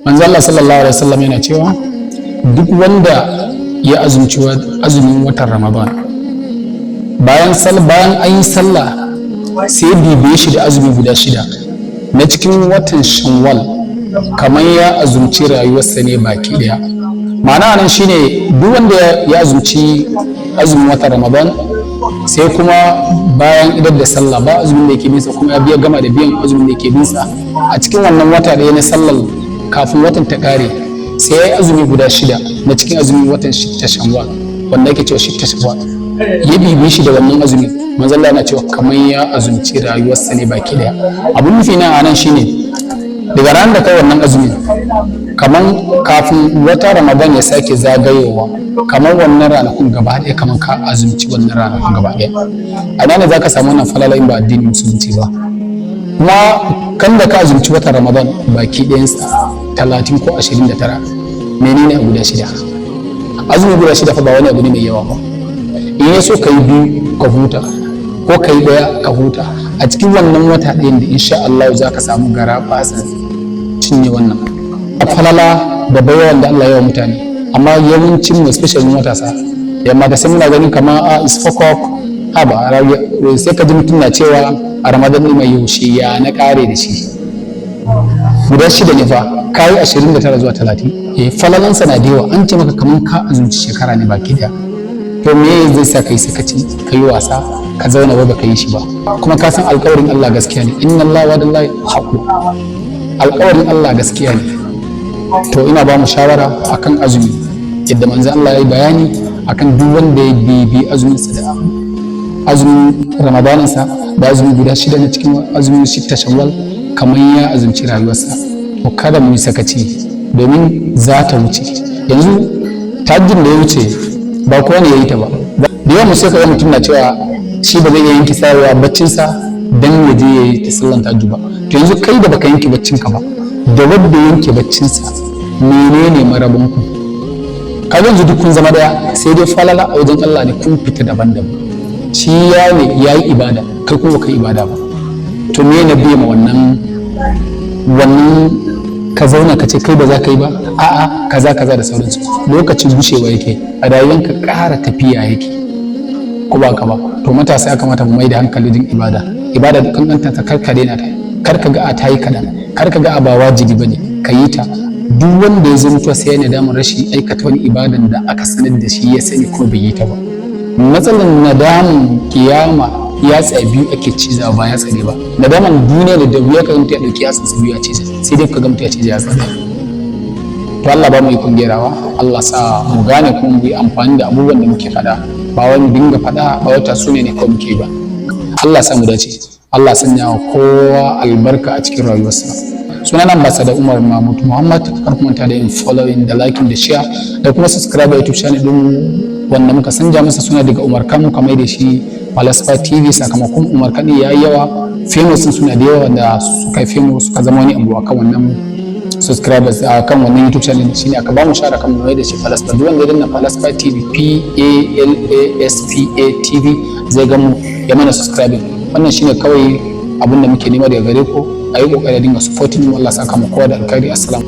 manzo Allah sallallahu alaihi wasallam yana cewa duk wanda ya azumci azumin watan Ramadan bayan an yi sallah sai bibiye shi da azumi guda 6 na cikin watan Shawwal kamar ya azumci rayuwarsa ne baki daya. Ma'ana nan shine duk wanda ya azumci azumin watan Ramadan sai kuma bayan idar da sallah ba azumin da yake binsa kuma ya biya gama da biyan azumin da yake binsa a cikin wannan wata ɗaya na sallar kafin watan ta kare sai ya yi azumi guda 6 na cikin azumin watan Shawwal wanda yake cewa Shawwal ya bibi shi da wannan azumi manzo Allah yana cewa kamar ya azumci rayuwarsa ne baki daya. Abun nufi na anan shine daga ran da kai wannan azumi kamar kafin wata Ramadan ya sake zagayowa kamar wannan ranakun gaba ɗaya kamar ka azumci wannan ranakun gaba ɗaya. A nan ne zaka samu wannan falala in ba addinin musulunci ba. Kuma kan da ka azumci wata Ramadan baki ɗayansa 30 ko 29 menene a guda 6? Azumi guda 6 fa ba wani abu ne mai yawa ba. In ya so ka yi 2 ka huta ko ka yi 1 ka huta a cikin wannan wata ɗayan da insha Allah za ka samu gara fasa cinye wannan falala da bayawan da Allah ya wa mutane. Amma yawancin mu especially matasa yamma da sai muna ganin kamar a isfakok ba sai ka ji mutum na cewa a Ramadan ne mai yaushe ya na kare da shi guda 6 ne fa kai 29 zuwa 30 falalansa na da yawa an ce maka kamar ka azumci shekara ne baki daya. To me zai sa kai sakaci kai wasa ka zauna ba baka yi shi ba kuma ka san alƙawarin Allah gaskiya ne inna Allah wa dallahi haqu alƙawarin Allah gaskiya ne. To ina ba mu shawara akan azumi yadda manzo Allah ya yi bayani akan duk wanda ya bibi azumin sa da azumin Ramadanin sa da azumi guda 6 na cikin azumin Shawwal kamar ya azumci rayuwarsa. To kada mu yi sakaci domin za ta wuce. Yanzu tajin da ya wuce ba kowa ne ya yi ta ba. Da yawan sai ka ga mutum na cewa shi ba zai iya yanke sarewa baccinsa dan ya je ya yi ta sallan tahajjud ba. To yanzu kai da baka yanke baccinka ba da wanda yanke baccinsa menene marabin ku? Ka yanzu duk kun zama daya sai dai falala a wajen Allah ne kun fita daban-daban. Shi ya ne ya yi ibada kai kuma baka yi ibada ba. To me ne biye ma wannan ka zauna ka ce kai ba za ka yi ba a'a kaza da sauransu lokacin gushewa yake a rayuwanka ƙara tafiya yake ko ba ka ba. To matasa ya kamata mu mai da hankali din ibada da kankanta ta karkare na ta karka ga ta yi kadan karka ga ba wajibi bane ka yi ta. Duk wanda ya zanto sai ya nadamu rashin aikata wani ibadan da aka sanar da shi ya sani ko bai yi ta ba. Matsalan nadamun kiyama ya tsaye biyu ake ciza ba ya tsare ba. Nadaman duniya da wuya ka mutu ya dauki yatsa su biyu ya ciza sai dai ka ga mutu ya ciza ya tsare. To Allah ba mu yi kungerawa Allah sa mu gane kuma mu yi amfani da abubuwan da muke faɗa ba wani dinga faɗa ba wata sune ne kawai muke ba. Allah sa mu dace Allah sanya wa kowa albarka a cikin rayuwarsa. Sunan ambassador Umar Mahmud Muhammad kar ku manta da yin following da liking da share da kuma subscribe YouTube channel din wanda muka sanja masa suna daga Umar Kano kamar da shi Falasfa TV sakamakon Umar Kano yayi yawa famous suna da yawa da suka yi famous suka zama wani abu akan wannan subscribers akan wannan YouTube channel shine aka ba mu share kan mu da shi Falasfa duk wanda ya danna Falasfa TV PALASPA TV zai ga mu ya mana subscribe. Wannan shine kawai abin da muke nema daga gare ku a yi kokari dinga supporting mu Allah saka mu kowa da alkhairi. Assalamu